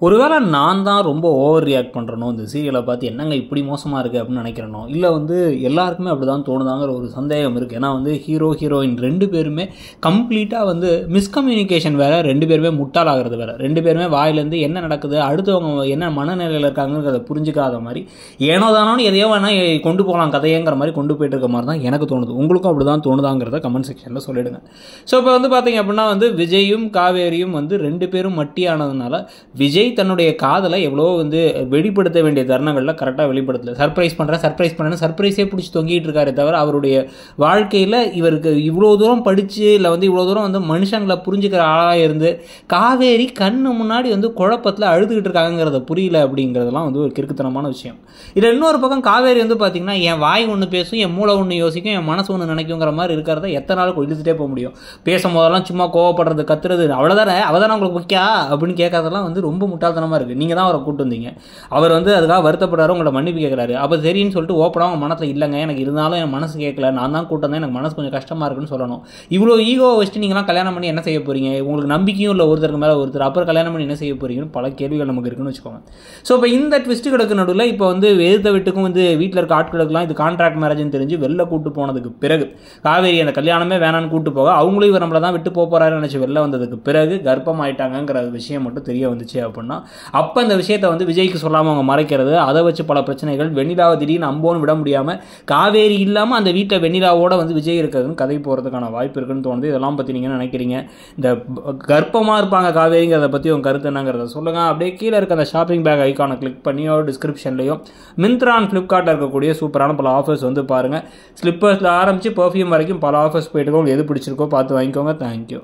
ஒருவேளை நான் தான் ரொம்ப ஓவர் ரியாக்ட் பண்ணுறனோ இந்த சீரியலை பார்த்து என்னங்க இப்படி மோசமாக இருக்குது அப்படின்னு நினைக்கிறனோ, இல்லை எல்லாருக்குமே அப்படி தான் தோணுதாங்கிற ஒரு சந்தேகம் இருக்குது. ஏன்னா ஹீரோயின் 2 பேருமே கம்ப்ளீட்டாக மிஸ்கம்யூனிகேஷன் வேறு, 2 பேருமே முட்டாளாகிறது வேறு. 2 பேருமே வாயிலேருந்து என்ன நடக்குது, அடுத்தவங்க என்ன மனநிலையில் இருக்காங்கிறத புரிஞ்சுக்காத மாதிரி ஏனோ தானோன்னு எதையோ வேணால் கொண்டு போகலாம் கதையங்கிற மாதிரி கொண்டு போயிட்டு இருக்க மாதிரி தான் எனக்கு தோணுது. உங்களுக்கும் அப்படி தான் தோணுதாங்கிறத கமெண்ட் செக்ஷனில் சொல்லிவிடுங்க. ஸோ இப்போ பார்த்தீங்க அப்படின்னா விஜயும் காவேரியும் 2 பேரும் மட்டியானதுனால விஜய் தன்னுடைய காதலை எவ்வளோ வெளிப்படுத்த வேண்டிய தருணங்களில் கரெக்டாக வெளிப்படுத்தல. சர்ப்ரைஸ் பண்ணுறேன்னு சர்ப்ரைஸே பிடிச்சி தொங்கிட்டு இருக்காரு தவிர அவருடைய வாழ்க்கையில் இவருக்கு இவ்வளோ தூரம் படித்து இல்லை இவ்வளோ தூரம் மனுஷங்களை புரிஞ்சுக்கிற ஆளாக இருந்து காவேரி கண்ணு முன்னாடி குழப்பத்தில் அழுதுகிட்டு இருக்காங்கிறத புரியல அப்படிங்கிறதுலாம் ஒரு கிறுக்குத்தனமான விஷயம். இதில் இன்னொரு பக்கம் காவேரி பார்த்தீங்கன்னா என் வாய் ஒன்று பேசும், என் மூளை ஒன்று யோசிக்கும், என் மனசு ஒன்று நினைக்குங்கிற மாதிரி இருக்கிறத எத்தனை நாளுக்கு இழுத்துட்டே போக முடியும். பேசும்போதெல்லாம் சும்மா கோவப்படுறது, கத்துறது, அவ்வளோதானே அவதானே உங்களுக்கு முக்கியா அப்படின்னு கேட்கறதெல்லாம் ரொம்ப முட்டாள்தனமாக இருக்குது. நீங்கள் தான் அவரை கூட்டு வந்தீங்க, அவர் அதுக்காக வருத்தப்படுறாரு, உங்களோட மன்னிப்பு கேட்குறாரு. அப்போ சரின்னு சொல்லிட்டு ஓப்பனாக அவங்க மனசில் இல்லைங்க எனக்கு இருந்தாலும் என் மனசு கேட்கல, நான் தான் கூட்டம் தான், எனக்கு மனசு கொஞ்சம் கஷ்டமாக இருக்குன்னு சொல்லணும். இவ்வளோ ஈகோ வச்சுட்டு நீங்களாம் கல்யாணம் பண்ணி என்ன செய்ய போகிறீங்க? உங்களுக்கு நம்பிக்கையும் இல்லை ஒருத்தருக்கு மேலே ஒருத்தர், அப்புறம் கல்யாணம் பண்ணி என்ன செய்ய போகிறீங்கன்னு பல கேள்விகள் நமக்கு இருக்குன்னு வச்சுக்கோங்க. ஸோ இப்போ இந்த ட்விஸ்ட்டு கிடக்கு நடுவில் இப்போ எதிர்த்த வீட்டுக்கும் வீட்டில் இருக்க ஆட்களுக்கெல்லாம் இது கான்ட்ராக்ட் மேரேஜ்னு தெரிஞ்சு வெளில கூட்டு போனதுக்கு பிறகு காவேரி அந்த கல்யாணமே வேணான்னு கூட்டு போக அவங்களும் இவர் நம்மளை தான் விட்டு போகிறாரு நினச்சி வெளில வந்ததுக்கு பிறகு கர்ப்பம் ஆயிட்டாங்கிற விஷயம் மட்டும் தெரிய வந்துச்சு அப்படின்னா அப்போ இந்த விஷயத்தை விஜய்க்கு சொல்லாமல் அவங்க மறைக்கிறது, அதை வச்சு பல பிரச்சனைகள். வெண்ணிலாவை திடீர்னு அம்போன்னு விட முடியாமல் காவேரி இல்லாமல் அந்த வீட்டில் வெண்ணிலாவோட விஜய் இருக்கிறதுன்னு கதை போகிறதுக்கான வாய்ப்பு இருக்குன்னு தோணுது. இதெல்லாம் பற்றி நீங்கள் நினைக்கிறீங்க? இந்த கர்ப்பமாக இருப்பாங்க காவேரிங்கிறத பற்றி உங்கள் கருத்து என்னங்கிறத சொல்லுங்கள். அப்படியே கீழே இருக்க அந்த ஷாப்பிங் பேக் ஐக்கானை கிளிக் பண்ணியோ டிஸ்கிரிப்ஷன்லையும் மிந்த்ரா அண்ட் ஃப்ளிப்கார்ட்டில் இருக்கக்கூடிய சூப்பரான பல ஆஃபர்ஸ் பாருங்கள். ஸ்லிப்பர்ஸில் ஆரம்பித்து பர்ஃப்யூம் வரைக்கும் பல ஆஃபர்ஸ் போயிட்டு எது பிடிச்சிருக்கோ பார்த்து வாங்கிக்கோங்க. தேங்க்யூ.